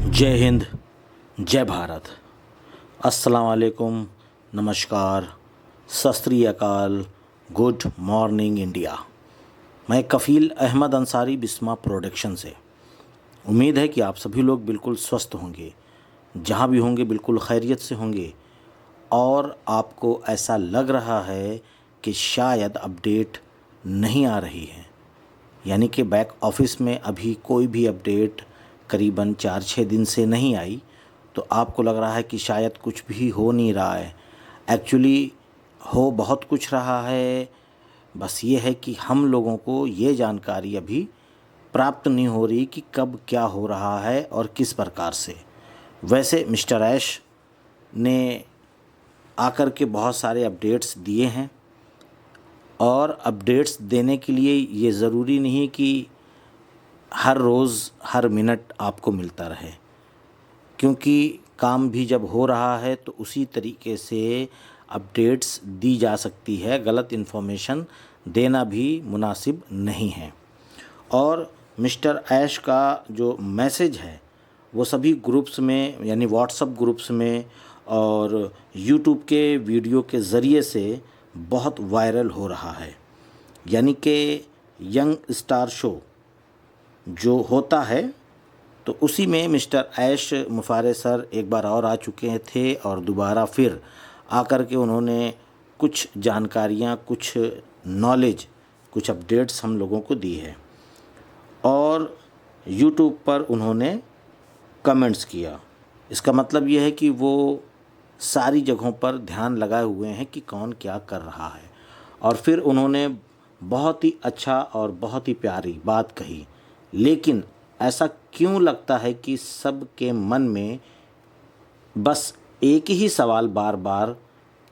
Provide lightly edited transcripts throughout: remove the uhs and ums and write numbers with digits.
जय हिंद, जय भारत। अस्सलाम वालेकुम, नमस्कार, सत श्री अकाल, गुड मॉर्निंग इंडिया। मैं कफ़ील अहमद अंसारी, बिस्मा प्रोडक्शन से। उम्मीद है कि आप सभी लोग बिल्कुल स्वस्थ होंगे, जहाँ भी होंगे बिल्कुल खैरियत से होंगे। और आपको ऐसा लग रहा है कि शायद अपडेट नहीं आ रही है, यानी कि बैक ऑफिस में अभी कोई भी अपडेट करीबन 4-6 दिन से नहीं आई, तो आपको लग रहा है कि शायद कुछ भी हो नहीं रहा है। एक्चुअली हो बहुत कुछ रहा है, बस ये है कि हम लोगों को ये जानकारी अभी प्राप्त नहीं हो रही कि कब क्या हो रहा है और किस प्रकार से। वैसे मिस्टर ऐश ने आकर के बहुत सारे अपडेट्स दिए हैं, और अपडेट्स देने के लिए ये ज़रूरी नहीं है कि हर रोज़ हर मिनट आपको मिलता रहे, क्योंकि काम भी जब हो रहा है तो उसी तरीके से अपडेट्स दी जा सकती है। गलत इन्फॉर्मेशन देना भी मुनासिब नहीं है। और मिस्टर ऐश का जो मैसेज है वो सभी ग्रुप्स में, यानी व्हाट्सएप ग्रुप्स में और यूट्यूब के वीडियो के ज़रिए से बहुत वायरल हो रहा है। यानी कि यंग स्टार शो जो होता है, तो उसी में मिस्टर ऐश मुफारे सर एक बार और आ चुके थे, और दोबारा फिर आकर के उन्होंने कुछ जानकारियाँ, कुछ नॉलेज, कुछ अपडेट्स हम लोगों को दी है। और यूट्यूब पर उन्होंने कमेंट्स किया। इसका मतलब ये है कि वो सारी जगहों पर ध्यान लगाए हुए हैं कि कौन क्या कर रहा है। और फिर उन्होंने बहुत ही अच्छा और बहुत ही प्यारी बात कही। लेकिन ऐसा क्यों लगता है कि सबके मन में बस एक ही सवाल बार बार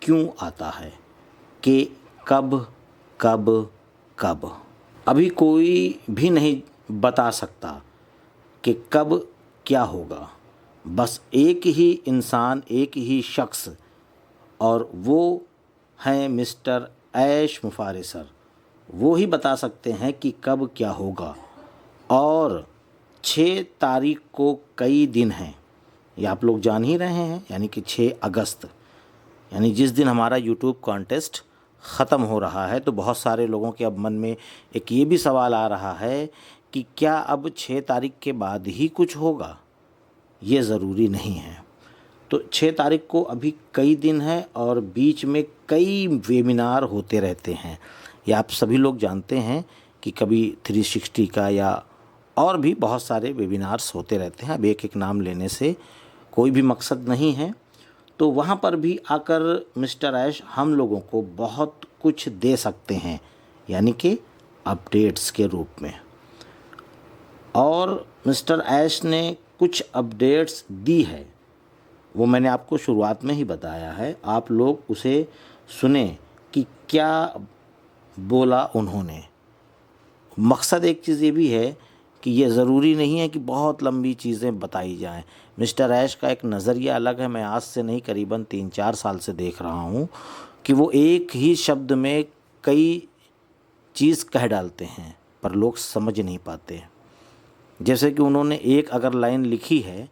क्यों आता है कि कब कब कब। अभी कोई भी नहीं बता सकता कि कब क्या होगा। बस एक ही इंसान, एक ही शख्स, और वो हैं मिस्टर ऐश मुफारे सर। वो ही बता सकते हैं कि कब क्या होगा। और 6 तारीख को कई दिन हैं, ये आप लोग जान ही रहे हैं, यानी कि 6 अगस्त, यानी जिस दिन हमारा यूट्यूब कॉन्टेस्ट ख़त्म हो रहा है। तो बहुत सारे लोगों के अब मन में एक ये भी सवाल आ रहा है कि क्या अब 6 तारीख के बाद ही कुछ होगा। ये ज़रूरी नहीं है। तो 6 तारीख को अभी कई दिन हैं, और बीच में कई वेबिनार होते रहते हैं। ये आप सभी लोग जानते हैं कि कभी 360 का या और भी बहुत सारे वेबिनार्स होते रहते हैं। अब एक एक नाम लेने से कोई भी मकसद नहीं है। तो वहाँ पर भी आकर मिस्टर ऐश हम लोगों को बहुत कुछ दे सकते हैं, यानी कि अपडेट्स के रूप में। और मिस्टर ऐश ने कुछ अपडेट्स दी है, वो मैंने आपको शुरुआत में ही बताया है। आप लोग उसे सुने कि क्या बोला उन्होंने। मकसद एक चीज़ ये भी है कि ये ज़रूरी नहीं है कि बहुत लंबी चीज़ें बताई जाएं। मिस्टर ऐश का एक नज़रिया अलग है। मैं आज से नहीं, करीबन 3-4 साल से देख रहा हूँ कि वो एक ही शब्द में कई चीज़ कह डालते हैं, पर लोग समझ नहीं पाते। जैसे कि उन्होंने एक अगर लाइन लिखी है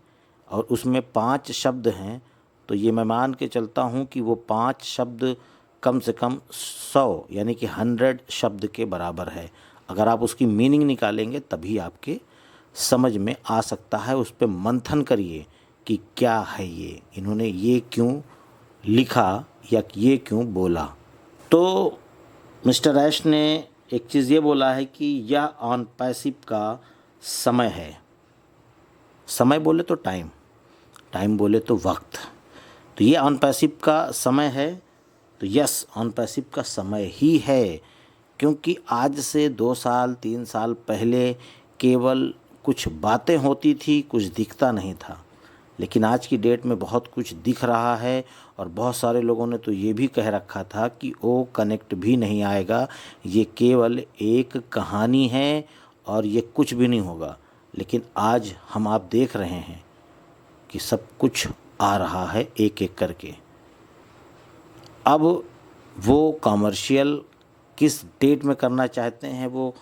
और उसमें 5 शब्द हैं, तो ये मैं मान के चलता हूँ कि वो 5 शब्द कम से कम 100 यानी कि 100 शब्द के बराबर है। अगर आप उसकी मीनिंग निकालेंगे तभी आपके समझ में आ सकता है। उस पर मंथन करिए कि क्या है ये, इन्होंने ये क्यों लिखा या ये क्यों बोला। तो मिस्टर ऐश ने एक चीज़ ये बोला है कि यह ऑन पैसिव का समय है। समय बोले तो टाइम, टाइम बोले तो वक्त। तो ये ऑन पैसिव का समय है। तो यस, ऑन पैसिव का समय ही है, क्योंकि आज से 2 साल 3 साल पहले केवल कुछ बातें होती थी, कुछ दिखता नहीं था। लेकिन आज की डेट में बहुत कुछ दिख रहा है। और बहुत सारे लोगों ने तो ये भी कह रखा था कि वो कनेक्ट भी नहीं आएगा, ये केवल एक कहानी है और ये कुछ भी नहीं होगा। लेकिन आज हम आप देख रहे हैं कि सब कुछ आ रहा है एक एक करके। अब वो कमर्शियल किस डेट में करना चाहते हैं वो,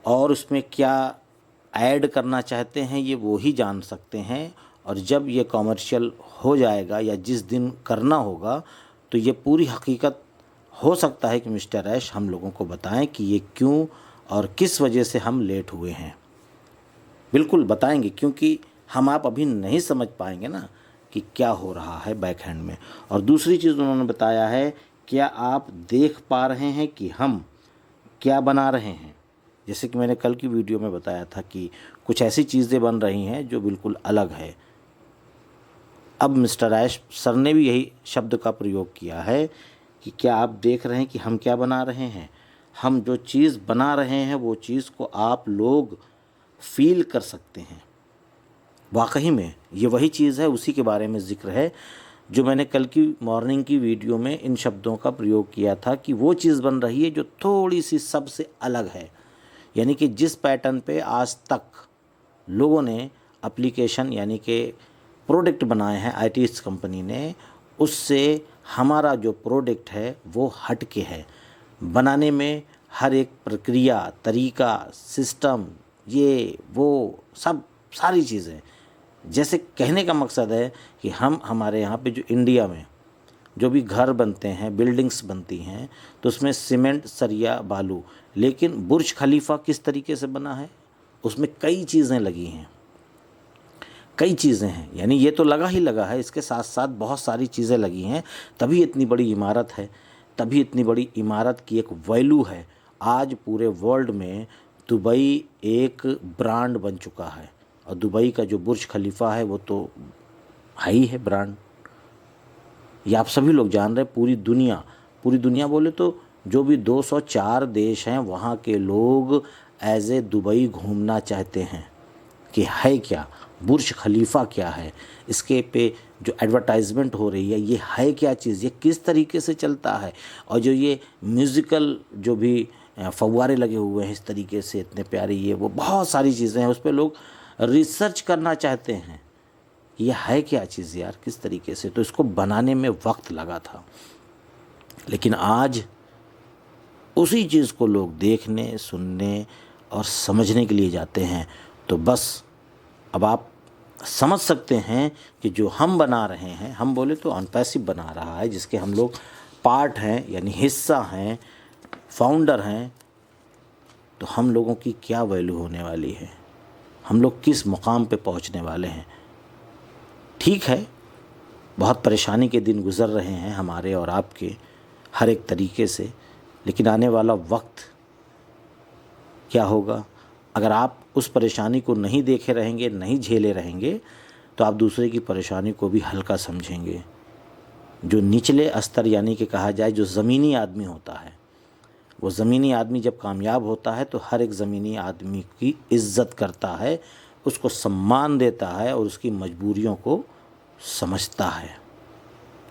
और उसमें क्या ऐड करना चाहते हैं ये वो ही जान सकते हैं, और जब ये कॉमर्शियल हो जाएगा या जिस दिन करना होगा तो ये पूरी हकीकत हो सकता है कि मिस्टर ऐश हम लोगों को बताएं कि ये क्यों और किस वजह से हम लेट हुए हैं। बिल्कुल बताएंगे, क्योंकि हम आप अभी नहीं समझ पाएंगे ना कि क्या हो रहा है बैक हैंड में। और दूसरी चीज़ उन्होंने बताया है, क्या आप देख पा रहे हैं कि हम क्या बना रहे हैं। जैसे कि मैंने कल की वीडियो में बताया था कि कुछ ऐसी चीज़ें बन रही हैं जो बिल्कुल अलग है। अब मिस्टर ऐश सर ने भी यही शब्द का प्रयोग किया है कि क्या आप देख रहे हैं कि हम क्या बना रहे हैं। हम जो चीज़ बना रहे हैं वो चीज़ को आप लोग फील कर सकते हैं। वाकई में ये वही चीज़ है, उसी के बारे में ज़िक्र है जो मैंने कल की मॉर्निंग की वीडियो में इन शब्दों का प्रयोग किया था कि वो चीज़ बन रही है जो थोड़ी सी सबसे अलग है। यानी कि जिस पैटर्न पे आज तक लोगों ने एप्लीकेशन यानी कि प्रोडक्ट बनाए हैं आईटी कंपनी ने, उससे हमारा जो प्रोडक्ट है वो हट के है। बनाने में हर एक प्रक्रिया, तरीका, सिस्टम, ये वो सब सारी चीज़ें, जैसे कहने का मकसद है कि हम हमारे यहाँ पे जो इंडिया में जो भी घर बनते हैं, बिल्डिंग्स बनती हैं, तो उसमें सीमेंट, सरिया, बालू, लेकिन बुर्ज खलीफा किस तरीके से बना है, उसमें कई चीज़ें लगी हैं, कई चीज़ें हैं। यानी ये तो लगा ही लगा है, इसके साथ साथ बहुत सारी चीज़ें लगी हैं, तभी इतनी बड़ी इमारत है, तभी इतनी बड़ी इमारत की एक वैल्यू है। आज पूरे वर्ल्ड में दुबई एक ब्रांड बन चुका है, और दुबई का जो बुर्ज खलीफा है वो तो है ही है ब्रांड। ये आप सभी लोग जान रहे हैं। पूरी दुनिया बोले तो जो भी 204 देश हैं वहाँ के लोग एज ए दुबई घूमना चाहते हैं कि है क्या, बुर्ज खलीफा क्या है, इसके पे जो एडवर्टाइजमेंट हो रही है ये है क्या चीज़, ये किस तरीके से चलता है, और जो ये म्यूज़िकल जो भी फव्वारे लगे हुए हैं इस तरीके से इतने प्यारे, ये वो बहुत सारी चीज़ें हैं, उस पर लोग रिसर्च करना चाहते हैं ये है क्या चीज़ यार, किस तरीके से। तो इसको बनाने में वक्त लगा था, लेकिन आज उसी चीज़ को लोग देखने, सुनने और समझने के लिए जाते हैं। तो बस अब आप समझ सकते हैं कि जो हम बना रहे हैं, हम बोले तो अनपैसिव बना रहा है, जिसके हम लोग पार्ट हैं यानी हिस्सा हैं, फाउंडर हैं, तो हम लोगों की क्या वैल्यू होने वाली है, हम लोग किस मुकाम पे पहुंचने वाले हैं। ठीक है, बहुत परेशानी के दिन गुज़र रहे हैं हमारे और आपके हर एक तरीके से, लेकिन आने वाला वक्त क्या होगा, अगर आप उस परेशानी को नहीं देखे रहेंगे, नहीं झेले रहेंगे, तो आप दूसरे की परेशानी को भी हल्का समझेंगे। जो निचले स्तर यानी कि कहा जाए जो ज़मीनी आदमी होता है, वो ज़मीनी आदमी जब कामयाब होता है तो हर एक ज़मीनी आदमी की इज़्ज़त करता है, उसको सम्मान देता है और उसकी मजबूरियों को समझता है।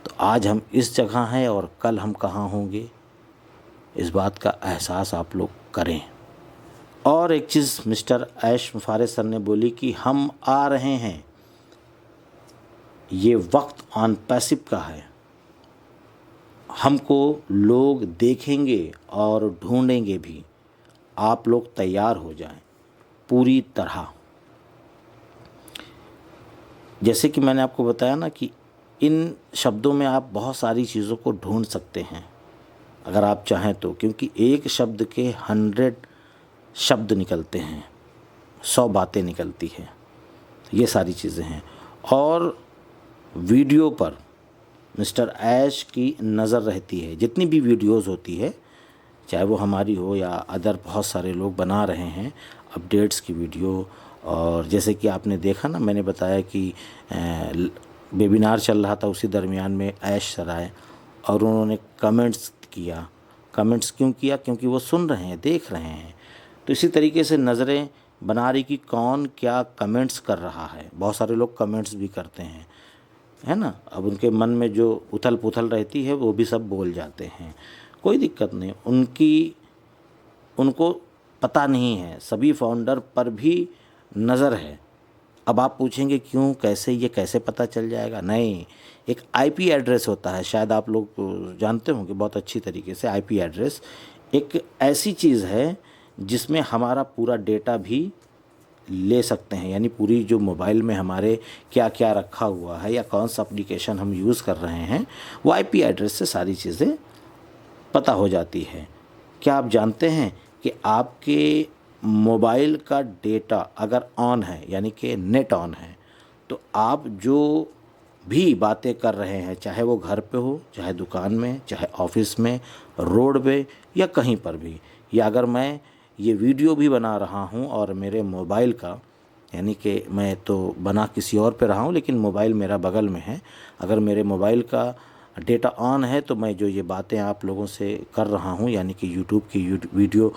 तो आज हम इस जगह हैं और कल हम कहाँ होंगे, इस बात का एहसास आप लोग करें। और एक चीज़ मिस्टर ऐश मुफारे सर ने बोली कि हम आ रहे हैं, ये वक्त ऑन पैसिव का है, हमको लोग देखेंगे और ढूंढेंगे भी, आप लोग तैयार हो जाएं पूरी तरह। जैसे कि मैंने आपको बताया ना कि इन शब्दों में आप बहुत सारी चीज़ों को ढूंढ सकते हैं अगर आप चाहें तो, क्योंकि एक शब्द के 100 शब्द निकलते हैं, 100 बातें निकलती हैं, ये सारी चीज़ें हैं। और वीडियो पर मिस्टर ऐश की नज़र रहती है, जितनी भी वीडियोस होती है, चाहे वो हमारी हो या अदर बहुत सारे लोग बना रहे हैं अपडेट्स की वीडियो। और जैसे कि आपने देखा ना, मैंने बताया कि वेबिनार चल रहा था, उसी दरमियान में ऐश सर आए और उन्होंने कमेंट्स किया। कमेंट्स क्यों किया? क्योंकि वो सुन रहे हैं, देख रहे हैं। तो इसी तरीके से नज़रें बना रही कि कौन क्या कमेंट्स कर रहा है। बहुत सारे लोग कमेंट्स भी करते हैं, है ना। अब उनके मन में जो उथल पुथल रहती है वो भी सब बोल जाते हैं, कोई दिक्कत नहीं। उनको पता नहीं है, सभी फाउंडर पर भी नज़र है। अब आप पूछेंगे क्यों, कैसे, ये कैसे पता चल जाएगा? नहीं, एक आईपी एड्रेस होता है, शायद आप लोग जानते होंगे बहुत अच्छी तरीके से। आईपी एड्रेस एक ऐसी चीज़ है जिसमें हमारा पूरा डेटा भी ले सकते हैं, यानी पूरी जो मोबाइल में हमारे क्या क्या रखा हुआ है या कौन सा एप्लीकेशन हम यूज़ कर रहे हैं, वो आईपी एड्रेस से सारी चीज़ें पता हो जाती है। क्या आप जानते हैं कि आपके मोबाइल का डेटा अगर ऑन है, यानी कि नेट ऑन है, तो आप जो भी बातें कर रहे हैं, चाहे वो घर पे हो, चाहे दुकान में, चाहे ऑफिस में, रोड पे या कहीं पर भी, या अगर मैं ये वीडियो भी बना रहा हूँ और मेरे मोबाइल का, यानी कि मैं तो बना किसी और पे रहा हूँ लेकिन मोबाइल मेरा बगल में है, अगर मेरे मोबाइल का डेटा ऑन है तो मैं जो ये बातें आप लोगों से कर रहा हूँ, यानी कि यूट्यूब की वीडियो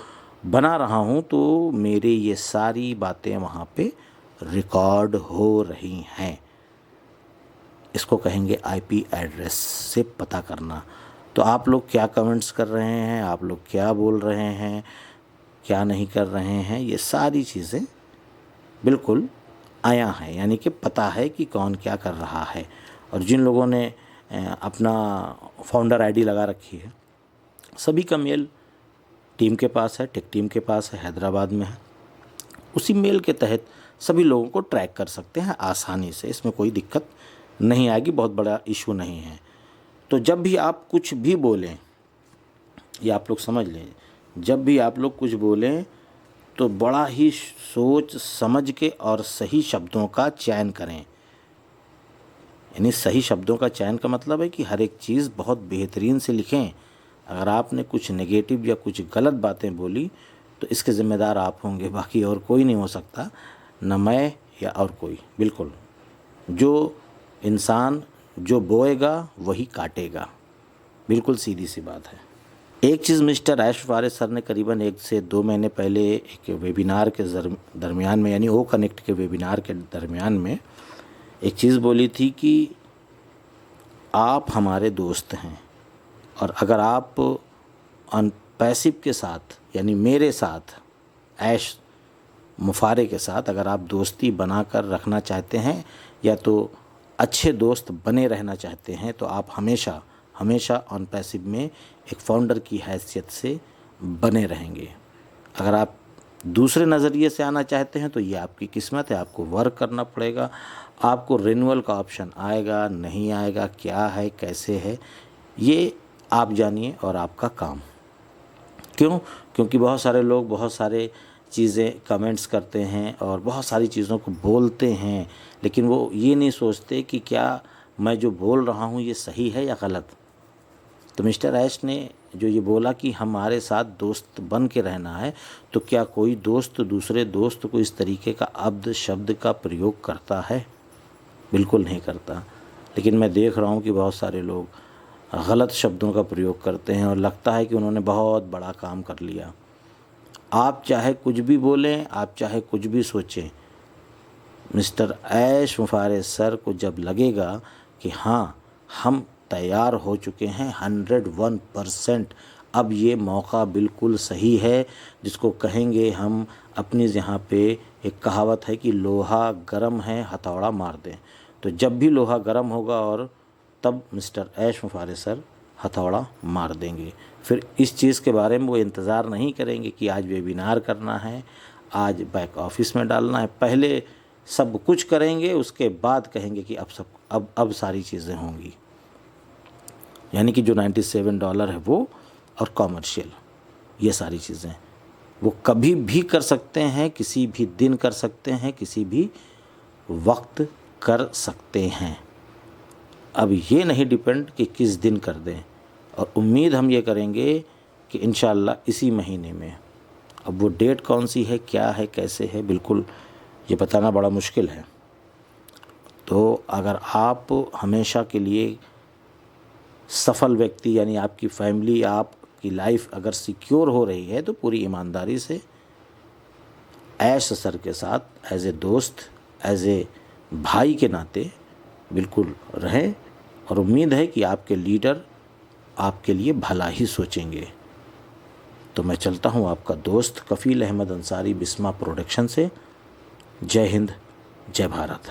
बना रहा हूँ, तो मेरे ये सारी बातें वहाँ पे रिकॉर्ड हो रही हैं। इसको कहेंगे आईपी एड्रेस से पता करना। तो आप लोग क्या कमेंट्स कर रहे हैं, आप लोग क्या बोल रहे हैं, क्या नहीं कर रहे हैं, ये सारी चीज़ें बिल्कुल आया है, यानी कि पता है कि कौन क्या कर रहा है। और जिन लोगों ने अपना फाउंडर आईडी लगा रखी है, सभी का मेल टीम के पास है, टेक टीम के पास है, हैदराबाद में है। उसी मेल के तहत सभी लोगों को ट्रैक कर सकते हैं आसानी से, इसमें कोई दिक्कत नहीं आएगी, बहुत बड़ा इशू नहीं है। तो जब भी आप कुछ भी बोलें, ये आप लोग समझ लें, जब भी आप लोग कुछ बोलें तो बड़ा ही सोच समझ के और सही शब्दों का चयन करें। यानी सही शब्दों का चयन का मतलब है कि हर एक चीज़ बहुत बेहतरीन से लिखें। अगर आपने कुछ नेगेटिव या कुछ गलत बातें बोली तो इसके ज़िम्मेदार आप होंगे, बाकी और कोई नहीं हो सकता, न मैं या और कोई। बिल्कुल, जो इंसान जो बोएगा वही काटेगा, बिल्कुल सीधी सी बात है। एक चीज़ मिस्टर ऐश फारिस सर ने करीबन 1 से 2 महीने पहले एक वेबिनार के दरमियान में, यानी ओ कनेक्ट के वेबिनार के दरमियान में एक चीज़ बोली थी कि आप हमारे दोस्त हैं, और अगर आप पैसिव के साथ, यानी मेरे साथ, ऐश मुफारे के साथ अगर आप दोस्ती बनाकर रखना चाहते हैं या तो अच्छे दोस्त बने रहना चाहते हैं, तो आप हमेशा हमेशा ऑन पैसिव में एक फाउंडर की हैसियत से बने रहेंगे। अगर आप दूसरे नज़रिए से आना चाहते हैं तो ये आपकी किस्मत है, आपको वर्क करना पड़ेगा। आपको रिन्यूअल का ऑप्शन आएगा नहीं आएगा, क्या है कैसे है, ये आप जानिए और आपका काम। क्यों? क्योंकि बहुत सारे लोग बहुत सारे चीज़ें कमेंट्स करते हैं और बहुत सारी चीज़ों को बोलते हैं, लेकिन वो ये नहीं सोचते कि क्या मैं जो बोल रहा हूँ ये सही है या गलत। तो मिस्टर ऐश ने जो ये बोला कि हमारे साथ दोस्त बन के रहना है, तो क्या कोई दोस्त दूसरे दोस्त को इस तरीके का अब्द शब्द का प्रयोग करता है? बिल्कुल नहीं करता। लेकिन मैं देख रहा हूँ कि बहुत सारे लोग गलत शब्दों का प्रयोग करते हैं और लगता है कि उन्होंने बहुत बड़ा काम कर लिया। आप चाहे कुछ भी बोलें, आप चाहे कुछ भी सोचें, मिस्टर ऐश मुफारे सर को जब लगेगा कि हाँ हम तैयार हो चुके हैं 101%, अब ये मौका बिल्कुल सही है, जिसको कहेंगे हम अपनी यहाँ पे एक कहावत है कि लोहा गर्म है हथौड़ा मार दें। तो जब भी लोहा गर्म होगा और तब मिस्टर ऐश मुफारे सर हथौड़ा मार देंगे। फिर इस चीज़ के बारे में वो इंतज़ार नहीं करेंगे कि आज वेबिनार करना है, आज बैक ऑफिस में डालना है। पहले सब कुछ करेंगे, उसके बाद कहेंगे कि अब सारी चीज़ें होंगी। यानी कि जो $97 है वो, और कॉमर्शियल, ये सारी चीज़ें वो कभी भी कर सकते हैं, किसी भी दिन कर सकते हैं, किसी भी वक्त कर सकते हैं। अब ये नहीं डिपेंड कि किस दिन कर दें, और उम्मीद हम ये करेंगे कि इंशाअल्लाह इसी महीने में। अब वो डेट कौन सी है, क्या है, कैसे है, बिल्कुल ये बताना बड़ा मुश्किल है। तो अगर आप हमेशा के लिए सफल व्यक्ति, यानी आपकी फैमिली, आपकी लाइफ अगर सिक्योर हो रही है, तो पूरी ईमानदारी से ऐश सर के साथ एज ए दोस्त, एज ए भाई के नाते बिल्कुल रहें, और उम्मीद है कि आपके लीडर आपके लिए भला ही सोचेंगे। तो मैं चलता हूँ, आपका दोस्त कफ़ील अहमद अंसारी, बिस्मा प्रोडक्शन से। जय हिंद, जय भारत।